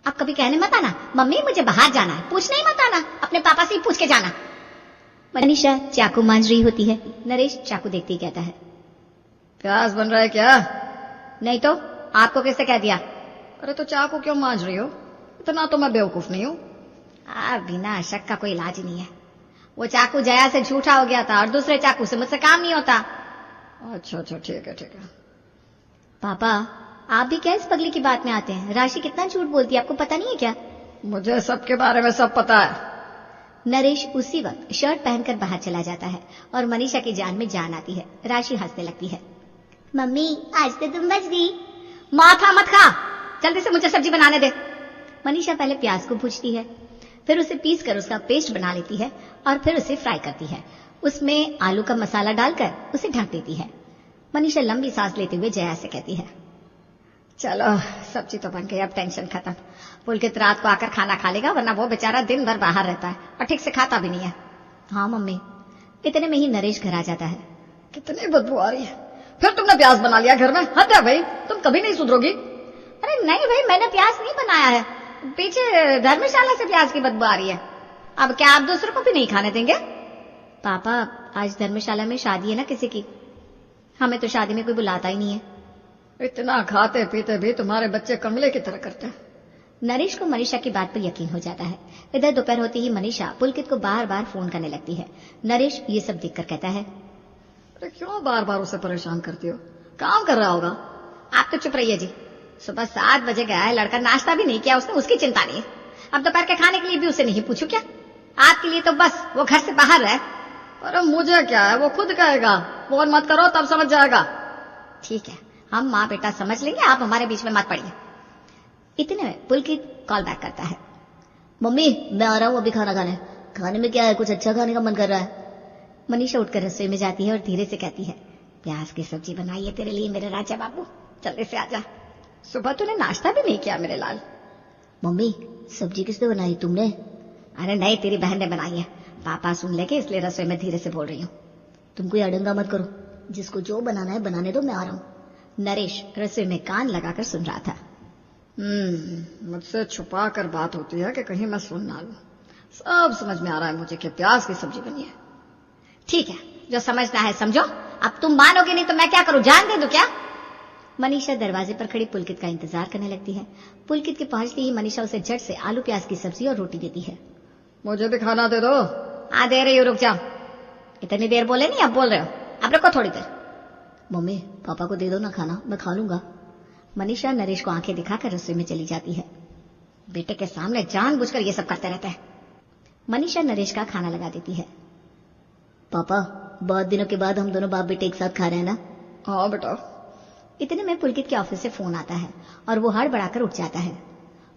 अब कभी कहने मत आना मम्मी मुझे बाहर जाना है, पूछने ही मत आना, अपने पापा से ही पूछ के जाना। मनीषा चाकू मांझ रही होती है। नरेश चाकू देखते ही कहता है, प्याज बन रहा है क्या? नहीं तो आपको किसने कह दिया? अरे तो चाकू क्यों मांझ रही हो? इतना तो मैं बेवकूफ नहीं हूँ। बिना शक का कोई इलाज नहीं है। वो चाकू जया से झूठा हो गया था और दूसरे चाकू से मुझसे काम नहीं होता। अच्छा ठीक है। पापा आप भी क्या इस पगली की बात में आते हैं? राशि कितना झूठ बोलती है, आपको पता नहीं है क्या? मुझे सबके बारे में सब पता है। नरेश उसी वक्त शर्ट पहनकर बाहर चला जाता है और मनीषा की जान में जान आती है। राशि हंसने लगती है, मम्मी आज तो तुम बच गई। माथा मत खा, जल्दी से मुझे सब्जी बनाने दे। मनीषा पहले प्याज को भूनती है, फिर उसे पीस कर उसका पेस्ट बना लेती है और फिर उसे फ्राई करती है। उसमें आलू का मसाला डालकर उसे ढक देती है। मनीषा लंबी सांस लेते हुए जया से कहती है, चलो सब्जी तो बन गई, अब टेंशन खत्म। पुलकित रात को आकर खाना खा लेगा, वरना वो बेचारा दिन भर बाहर रहता है और ठीक से खाता भी नहीं है। हाँ मम्मी। इतने में ही नरेश घर आ जाता है। कितनी बदबू आ रही है, फिर तुमने प्याज बना लिया घर में? हद है भाई, तुम कभी नहीं सुधरोगी। अरे नहीं भाई, मैंने प्याज नहीं बनाया है, पीछे धर्मशाला से प्याज की बदबू आ रही है। अब क्या आप दूसरों को भी नहीं खाने देंगे? पापा आज धर्मशाला में शादी है ना किसी की, हमें तो शादी में कोई बुलाता ही नहीं है। इतना खाते पीते भी तुम्हारे बच्चे कमले की तरह करते हैं। नरेश को मनीषा की बात पर यकीन हो जाता है। इधर दोपहर होते ही मनीषा पुलकित को बार बार फोन करने लगती है। नरेश ये सब देखकर कहता है, अरे क्यों बार बार उसे परेशान करती हो? काम कर रहा होगा। आप तो चुप रहिए जी। सुबह 7 बजे गया है लड़का, नाश्ता भी नहीं किया उसने, उसकी चिंता नहीं है। अब दोपहर के खाने के लिए भी उसे नहीं पूछू क्या? आपके लिए तो बस वो घर से बाहर रहे। अरे मुझे क्या है, वो खुद कहेगा। फोन मत करो तब समझ जाएगा। ठीक है, हम माँ बेटा समझ लेंगे, आप हमारे बीच में मत पड़िए। इतने में पुलकित कॉल बैक करता है, मम्मी मैं आ रहा हूँ अभी खाना खाने। खाने में क्या है, कुछ अच्छा खाने का मन कर रहा है। मनीषा उठकर रसोई में जाती है और धीरे से कहती है, प्याज की सब्जी बनाई है तेरे लिए मेरे राजा बाबू, जल्दी से आजा। सुबह तूने नाश्ता भी नहीं किया मेरे लाल। मम्मी सब्जी किसने बनाई, तुमने? अरे नहीं, तेरी बहन ने बनाई है। पापा सुन लेंगे इसलिए रसोई में धीरे से बोल रही हूँ। तुम कोई अड़ंगा मत करो, जिसको जो बनाना है बनाने दो, मैं आ रहा हूँ। नरेश रसोई में कान लगाकर सुन रहा था। मुझसे छुपा कर बात होती है कि कहीं मैं सुन ना लूं। सब समझ में आ रहा है मुझे कि प्याज की सब्जी बनी है। ठीक है, जो समझना है समझो। अब तुम मानोगे नहीं तो मैं क्या करूं, जान दे दूं क्या? मनीषा दरवाजे पर खड़ी पुलकित का इंतजार करने लगती है। पुलकित के पहुंचते ही मनीषा उसे झट से आलू प्याज की सब्जी और रोटी देती है। मुझे भी खाना दे दो। हाँ दे रही हूँ, रुक जाओ। इतनी देर बोले नहीं, अब बोल रहे हो, अब रुको थोड़ी देर। मम्मी पापा को दे दो ना खाना, मैं खा लूंगा। मनीषा नरेश को आंखें दिखाकर रसोई में चली जाती है। बेटे के सामने जानबूझकर ये सब करते रहते हैं। मनीषा नरेश का खाना लगा देती है। पापा बहुत दिनों के बाद हम दोनों बाप बेटे एक साथ खा रहे हैं ना? हाँ बेटा। इतने में पुलकित के ऑफिस से फोन आता है और वो हड़बड़ाकर उठ जाता है।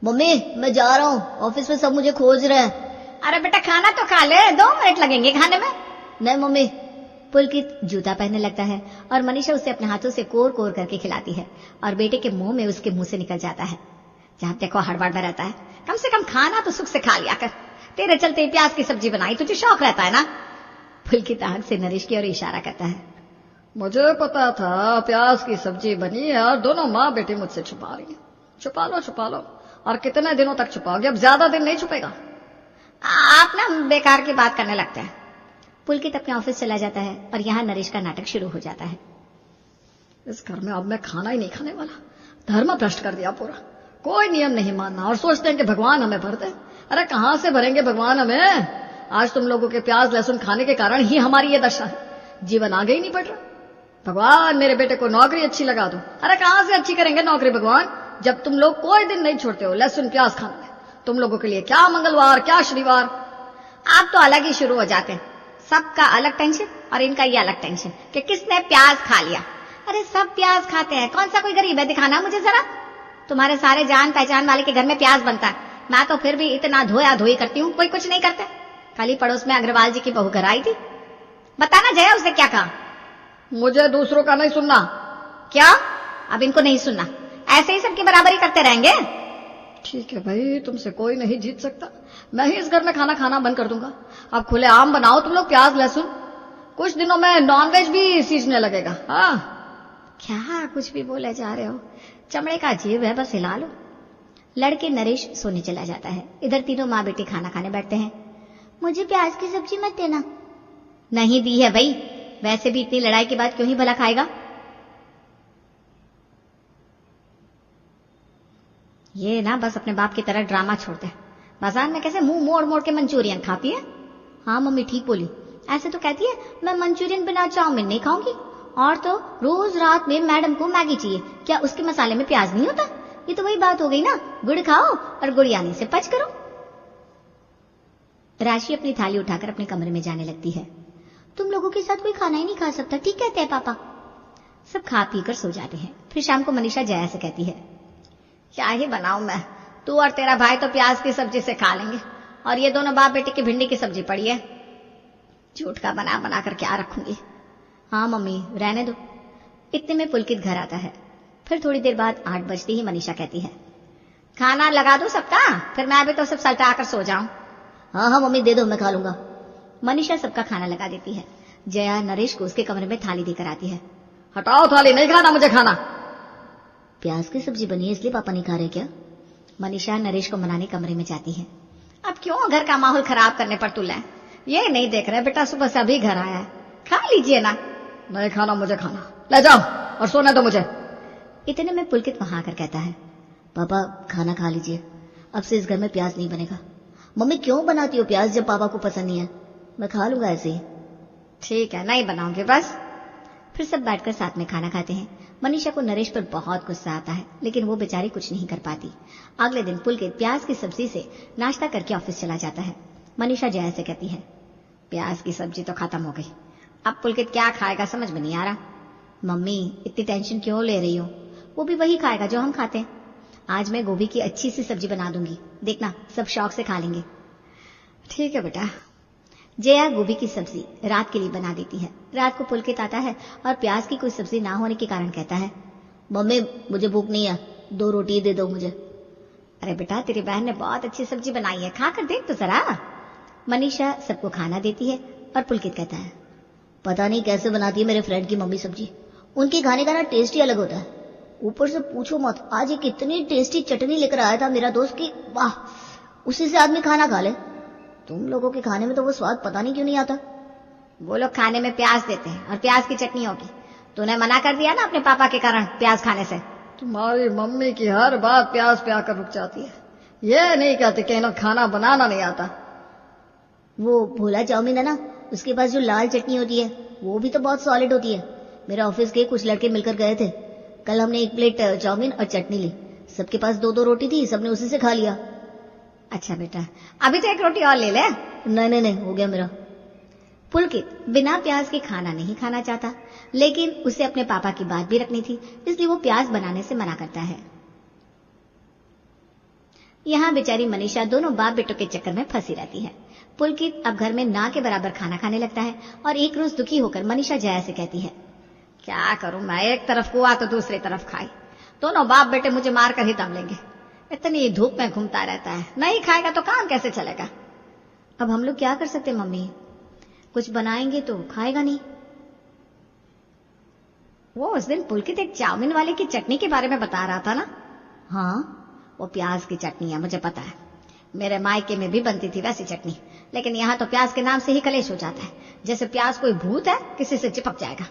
मम्मी मैं जा रहा हूँ, ऑफिस में सब मुझे खोज रहे हैं। अरे बेटा खाना तो खा ले, 2 मिनट लगेंगे खाने में। नहीं मम्मी। पुलकित जूता पहनने लगता है और मनीषा उसे अपने हाथों से कोर कोर करके खिलाती है और बेटे के मुंह में उसके मुंह से निकल जाता है। जहां देखो हड़बड़ में रहता है, कम से कम खाना तो सुख से खा लिया कर। तेरे चलते प्याज की सब्जी बनाई, तुझे शौक रहता है ना? पुलकित आंख से नरेश की ओर इशारा करता है। मुझे पता था प्याज की सब्जी बनी है और दोनों माँ बेटी मुझसे छुपा रही है। छुपा लो। और कितने दिनों तक छुपाओगे? अब ज्यादा दिन नहीं छुपेगा। आप ना बेकार की बात करने लगते हैं। पुलकित अपने ऑफिस चला जाता है और यहाँ नरेश का नाटक शुरू हो जाता है। इस घर में अब मैं खाना ही नहीं खाने वाला। धर्म भ्रष्ट कर दिया पूरा। कोई नियम नहीं मानना और सोचते हैं कि भगवान हमें भर दे। अरे कहां से भरेंगे भगवान हमें? आज तुम लोगों के प्याज लहसुन खाने के कारण ही हमारी ये दशा है। जीवन आगे ही नहीं बढ़ रहा। भगवान मेरे बेटे को नौकरी अच्छी लगा दो। अरे कहां से अच्छी करेंगे नौकरी भगवान, जब तुम लोग कोई दिन नहीं छोड़ते हो लहसुन प्याज खाने में। तुम लोगों के लिए क्या मंगलवार क्या शनिवार। आप तो अलग ही शुरू हो जाते हैं। सबका अलग टेंशन और इनका ये अलग टेंशन कि किसने प्याज खा लिया। अरे सब प्याज खाते हैं, कौन सा कोई गरीब है? दिखाना मुझे जरा। तुम्हारे सारे जान पहचान वाले के घर में प्याज बनता है, मैं तो फिर भी इतना धोया धोई करती हूँ, कोई कुछ नहीं करते। कल ही पड़ोस में अग्रवाल जी की बहू घर आई थी, बताना जया उसने क्या कहा? मुझे दूसरों का नहीं सुनना। क्या? अब इनको नहीं सुनना, ऐसे ही सबकी बराबरी करते रहेंगे? ठीक है भाई, तुमसे कोई नहीं जीत सकता। मैं ही इस घर में खाना खाना बंद कर दूंगा। अब खुले आम बनाओ तुम लोग प्याज लहसुन। कुछ दिनों में नॉनवेज भी सीजने लगेगा। हाँ क्या कुछ भी बोले जा रहे हो, चमड़े का जीव है, बस हिला लो। लड़के नरेश सोने चला जाता है। इधर तीनों माँ बेटे खाना खाने बैठते हैं। मुझे प्याज की सब्जी मत देना। नहीं दी है भाई, वैसे भी इतनी लड़ाई के बाद क्यों ही भला खाएगा। ये ना बस अपने बाप की तरह ड्रामा छोड़ते हैं। बाजार में कैसे मुंह मोड़ मोड़ के मंचूरियन खाती है। हाँ मम्मी ठीक बोली, ऐसे तो कहती है मैं मंचूरियन बिना चाउमीन नहीं खाऊंगी, और तो रोज रात में मैडम को मैगी चाहिए। क्या उसके मसाले में प्याज नहीं होता? ये तो वही बात हो गई ना, गुड़ खाओ और गुड़ियानी से पच करो। राशि अपनी थाली उठाकर अपने कमरे में जाने लगती है। तुम लोगों के साथ कोई खाना ही नहीं खा सकता, ठीक कहते हैं पापा। सब खा पी कर सो जाते हैं। फिर शाम को मनीषा जया से कहती है, क्या ही बनाऊं मैं, तू और तेरा भाई तो प्याज की सब्जी से खा लेंगे, और ये दोनों बाप बेटे की भिंडी की सब्जी पड़ी है। झूठ का बना बना कर क्या रखूंगी। हाँ मम्मी रहने दो। इतने में पुलकित घर आता है। फिर थोड़ी देर बाद 8 बजते ही मनीषा कहती है, खाना लगा दो सबका, फिर मैं भी तो सब सल्टा कर सो जाऊं। हाँ हाँ मम्मी दे दो, मैं खा लूंगा। मनीषा सबका खाना लगा देती है। जया नरेश को उसके कमरे में थाली देकर आती है। हटाओ थाली, नहीं खाना मुझे खाना। प्याज की सब्जी बनी है इसलिए पापा नहीं खा रहे क्या? मनीषा नरेश को मनाने कमरे में जाती है। अब क्यों घर का माहौल खराब करने पर तुला है? ये नहीं देख रहे बेटा, सुबह से अभी घर आया है, खा लीजिए ना। नहीं खाना मुझे खाना, ले जाओ और सोने दो मुझे। इतने में पुलकित वहां आकर कहता है, पापा खाना खा लीजिए, अब से इस घर में प्याज नहीं बनेगा। मम्मी क्यों बनाती हो प्याज जब पापा को पसंद नहीं है? मैं खा लूंगा ऐसे ही। ठीक है नहीं बनाऊंगी बस। फिर सब बैठकर साथ में खाना खाते हैं। मनीषा को नरेश पर बहुत गुस्सा आता है, लेकिन वो बेचारी कुछ नहीं कर पाती। अगले दिन पुलकित प्याज की सब्जी से नाश्ता करके ऑफिस चला जाता है। मनीषा जया से कहती है, प्याज की सब्जी तो खत्म हो गई, अब पुलकित क्या खाएगा समझ में नहीं आ रहा। मम्मी इतनी टेंशन क्यों ले रही हो, वो भी वही खाएगा जो हम खाते हैं। आज मैं गोभी की अच्छी सी सब्जी बना दूंगी, देखना सब शौक से खा लेंगे। ठीक है बेटा। जया गोभी की सब्जी रात के लिए बना देती है। रात को पुलकित आता है और प्याज की कोई सब्जी ना होने के कारण कहता है, मम्मी मुझे भूख नहीं है, 2 रोटी दे दो मुझे। अरे बेटा तेरी बहन ने बहुत अच्छी सब्जी बनाई है, खाकर देख तो जरा। मनीषा सबको खाना देती है और पुलकित कहता है, पता नहीं कैसे बनाती है मेरे फ्रेंड की मम्मी सब्जी, उनके खाने का ना टेस्ट ही अलग होता है। ऊपर से पूछो मत, आज एक इतनी टेस्टी चटनी लेकर आया था मेरा दोस्त की वाह, उसी से आदमी खाना खा ले। तुम लोगों के खाने में तो वो स्वाद पता नहीं क्यों नहीं आता। वो लोग खाने में प्याज देते हैं और प्याज की चटनी होगी। तूने मना कर दिया ना अपने पापा के कारण प्याज खाने से। तुम्हारी मम्मी की हर बात प्याज पे आकर रुक जाती है, ये नहीं कहते कि इन्हें खाना बनाना नहीं आता। वो भोला चाउमीन है ना, उसके पास जो लाल चटनी होती है वो भी तो बहुत सॉलिड होती है। मेरे ऑफिस के कुछ लड़के मिलकर गए थे, कल हमने 1 प्लेट चाउमीन और चटनी ली, सबके पास 2-2 रोटी थी, सबने उसी से खा लिया। अच्छा बेटा अभी तो 1 रोटी और ले ले। नहीं हो गया मेरा। पुलकित बिना प्याज के खाना नहीं खाना चाहता, लेकिन उसे अपने पापा की बात भी रखनी थी, इसलिए वो प्याज बनाने से मना करता है। यहाँ बेचारी मनीषा दोनों बाप बेटों के चक्कर में फंसी रहती है। पुलकित अब घर में ना के बराबर खाना खाने लगता है और एक रोज दुखी होकर मनीषा जया से कहती है, क्या करूं मैं, एक तरफ कुआ तो दूसरी तरफ खाई, दोनों बाप बेटे मुझे मार कर ही दम लेंगे। इतनी धूप में घूमता रहता है, नहीं खाएगा तो काम कैसे चलेगा। अब हम लोग क्या कर सकते मम्मी, कुछ बनाएंगे तो खाएगा नहीं। वो उस दिन पुलकित एक चाउमीन वाले की चटनी के बारे में बता रहा था ना। हाँ वो प्याज की चटनी है, मुझे पता है, मेरे मायके में भी बनती थी वैसी चटनी, लेकिन यहाँ तो प्याज के नाम से ही कलेश हो जाता है, जैसे प्याज कोई भूत है किसी से चिपक जाएगा।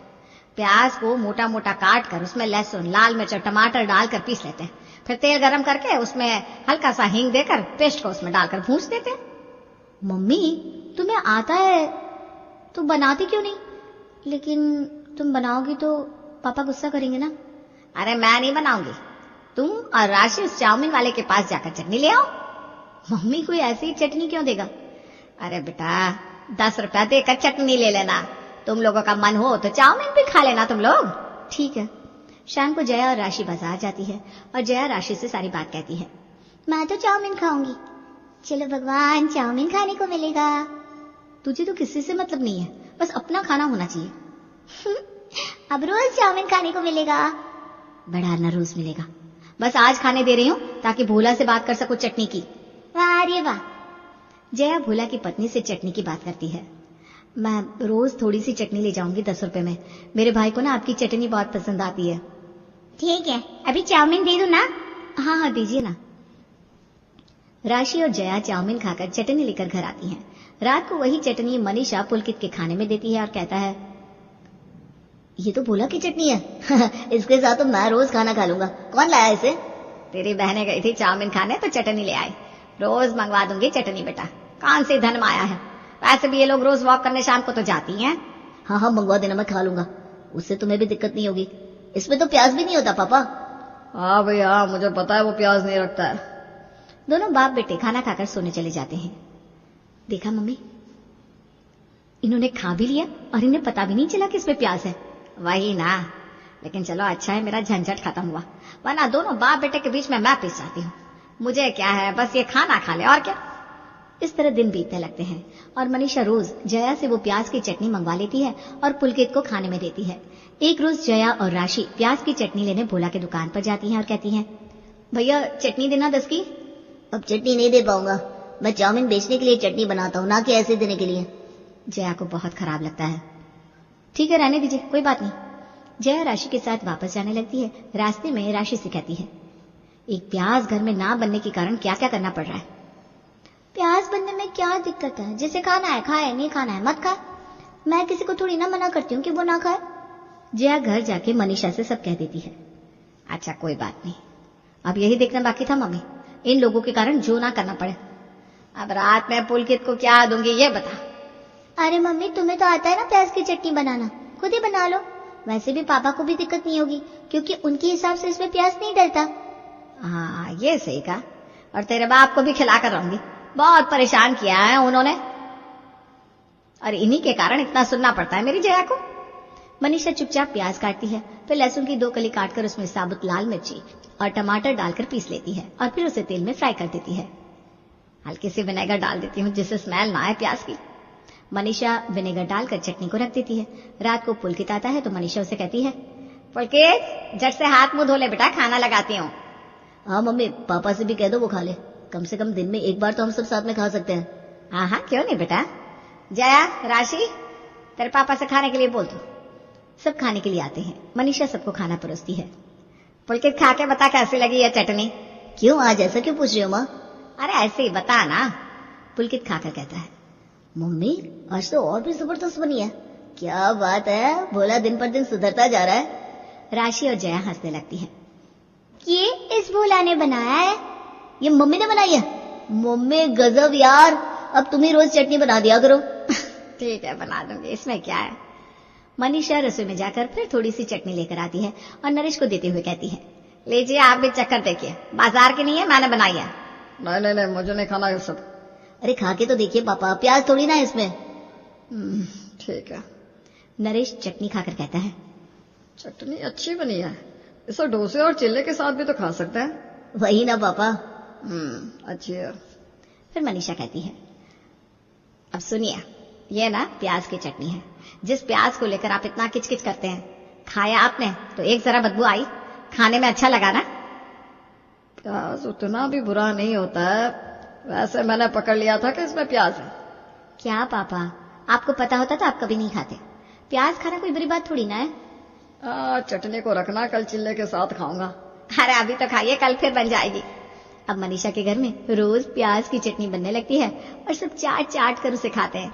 प्याज को मोटा मोटा काट कर उसमें लहसुन, लाल मिर्च और टमाटर डालकर पीस लेते हैं, फिर तेल गरम करके उसमें हल्का सा हींग देकर पेस्ट को उसमें डालकर भूंज देते हैं। मम्मी तुम्हें आता है तो बनाती क्यों नहीं? लेकिन तुम बनाओगी तो पापा गुस्सा करेंगे ना। अरे मैं नहीं बनाऊंगी, तुम और राशि उस चाउमीन वाले के पास जाकर चटनी ले आओ। मम्मी कोई ऐसी चटनी क्यों देगा? अरे बेटा 10 रुपया देकर चटनी ले लेना, तुम लोगों का मन हो तो चाउमीन भी खा लेना तुम लोग। ठीक है। शाम को जया और राशि बाजार जाती है और जया राशि से सारी बात कहती है। मैं तो चाउमीन खाऊंगी। चलो भगवान चाउमीन खाने को मिलेगा। तुझे तो किसी से मतलब नहीं है, बस अपना खाना होना चाहिए। अब रोज चाउमीन खाने को मिलेगा। बड़ा न रोज मिलेगा, बस आज खाने दे रही हूँ ताकि भोला से बात कर सकूं चटनी की। वाह रे वाह। जया भोला की पत्नी से चटनी की बात करती है। मैं रोज थोड़ी सी चटनी ले जाऊंगी 10 रुपए में, मेरे भाई को ना आपकी चटनी बहुत पसंद आती है। ठीक है, अभी चाउमीन दे दूं ना? हाँ दीजिए ना। राशि और जया चाउमीन खाकर चटनी लेकर घर आती हैं। रात को वही चटनी मनीषा पुलकित के खाने में देती है और कहता है, ये तो भोला की चटनी है। इसके साथ तो मैं रोज खाना खा लूंगा। कौन लाया इसे? तेरी बहनें गई थी चाउमीन खाने तो चटनी ले आई। रोज मंगवा दूंगी चटनी बेटा, कौन सी धन माया है। वैसे भी ये लोग रोज वॉक करने शाम को तो जाती हैं। हाँ हाँ मंगवा देना, मैं खा लूंगा, उससे तुम्हें भी दिक्कत नहीं होगी। इसमें तो प्याज भी नहीं होता पापा। हाँ भैया, मुझे पता है वो प्याज नहीं रखता है। दोनों बाप बेटे खाना खाकर सोने चले जाते हैं। देखा मम्मी, इन्होंने खा भी लिया और इन्हें पता भी नहीं चला कि इसमें प्याज है। वही ना, लेकिन चलो अच्छा है मेरा झंझट खत्म हुआ, वरना दोनों बाप बेटे के बीच में मैं पिस जाती हूँ। मुझे क्या है, बस ये खाना खा ले और क्या। इस तरह दिन बीतने लगते हैं और मनीषा रोज जया से वो प्याज की चटनी मंगवा लेती है और पुलकित को खाने में देती है। एक रोज जया और राशि प्याज की चटनी लेने भोला की दुकान पर जाती हैं और कहती हैं, भैया चटनी देना 10 की। अब चटनी नहीं दे पाऊंगा, मैं चाउमीन बेचने के लिए चटनी बनाता हूँ, ना कि ऐसे देने के लिए। जया को बहुत खराब लगता है। ठीक है रहने दीजिए, कोई बात नहीं। जया राशि के साथ वापस जाने लगती है। रास्ते में राशि से कहती है, एक प्याज घर में ना बनने के कारण क्या क्या करना पड़ रहा है। प्याज बनने में क्या दिक्कत है, जिसे खाना है खाए, नहीं खाना है मत खाए। मैं किसी को थोड़ी ना मना करती हूँ कि वो ना खाए। जया घर जाके मनीषा से सब कह देती है। अच्छा कोई बात नहीं, अब यही देखना बाकी था मम्मी, इन लोगों के कारण जो ना करना पड़े। अब रात में पुलकित को क्या दूंगी ये बता। अरे मम्मी तुम्हें तो आता है ना प्याज की चटनी बनाना, खुद ही बना लो। वैसे भी पापा को भी दिक्कत नहीं होगी क्योंकि उनके हिसाब से इसमें प्याज नहीं डलता। हाँ ये सही कहा, और तेरे बाप को भी खिलाकर रहूंगी, बहुत परेशान किया है उन्होंने, और इन्हीं के कारण इतना सुनना पड़ता है मेरी जया को। मनीषा चुपचाप प्याज काटती है, फिर लहसुन की 2 कली काटकर उसमें साबुत लाल मिर्ची और टमाटर डालकर पीस लेती है और फिर उसे तेल में फ्राई कर देती है। हल्की सी विनेगर डाल देती हूँ जिससे स्मेल ना आए प्याज की। मनीषा विनेगर डालकर चटनी को रख देती है। रात को पुलकित आता है तो मनीषा उसे कहती है, पुलकित झट से हाथ मुंह धो ले बेटा, खाना लगाती हूँ। हाँ मम्मी, पापा से भी कह दो वो खा ले, कम से कम दिन में एक बार तो हम सब साथ में खा सकते हैं। हाँ हाँ क्यों नहीं बेटा। जया राशि तेरे पापा से खाने के लिए बोल दो। सब खाने के लिए आते हैं। मनीषा सबको खाना परोसती है। पुलकित खा के बता कैसी लगी ये चटनी। क्यों आज ऐसा क्यों पूछ रही हो माँ? अरे ऐसे ही बता ना। पुलकित खाकर कहता है, मम्मी आज तो और भी जबरदस्त बनी है। क्या बात है, भोला दिन पर दिन सुधरता जा रहा है। राशि और जया हंसने लगती है। ये इस भोला ने बनाया है? ये मम्मी ने बनाई है? मम्मी गजब यार, अब तुम ही रोज चटनी बना दिया करो। ठीक है बना दूंगी, इसमें क्या है। मनीषा रसोई में जाकर फिर थोड़ी सी चटनी लेकर आती है और नरेश को देते हुए कहती है, लीजिए आप भी चक्कर देखिए, बाजार की नहीं है, मैंने बनाई है। नहीं नहीं मुझे नहीं खाना ये सब। अरे खा के तो देखिए पापा, प्याज थोड़ी ना है इसमें। ठीक है। नरेश चटनी खाकर कहता है, चटनी अच्छी बनी है, इसे डोसे और चिल्ले के साथ भी तो खा सकते हैं। वही ना पापा। अच्छी है। फिर मनीषा कहती है, अब सुनिए, ये ना प्याज की चटनी है। जिस प्याज को लेकर आप इतना किचकिच करते हैं, खाया आपने तो एक जरा बदबू आई, खाने में अच्छा लगा ना? प्याज उतना भी बुरा नहीं होता है, वैसे मैंने पकड़ लिया था कि इसमें प्याज है। क्या पापा, आपको पता होता तो आप कभी नहीं खाते। प्याज खाना कोई बुरी बात थोड़ी ना है। चटनी को रखना, कल चिल्ले के साथ खाऊंगा। अरे अभी तो खाइए, कल फिर बन जाएगी। अब मनीषा के घर में रोज प्याज की चटनी बनने लगती है और सब चाट चाट कर उसे खाते हैं।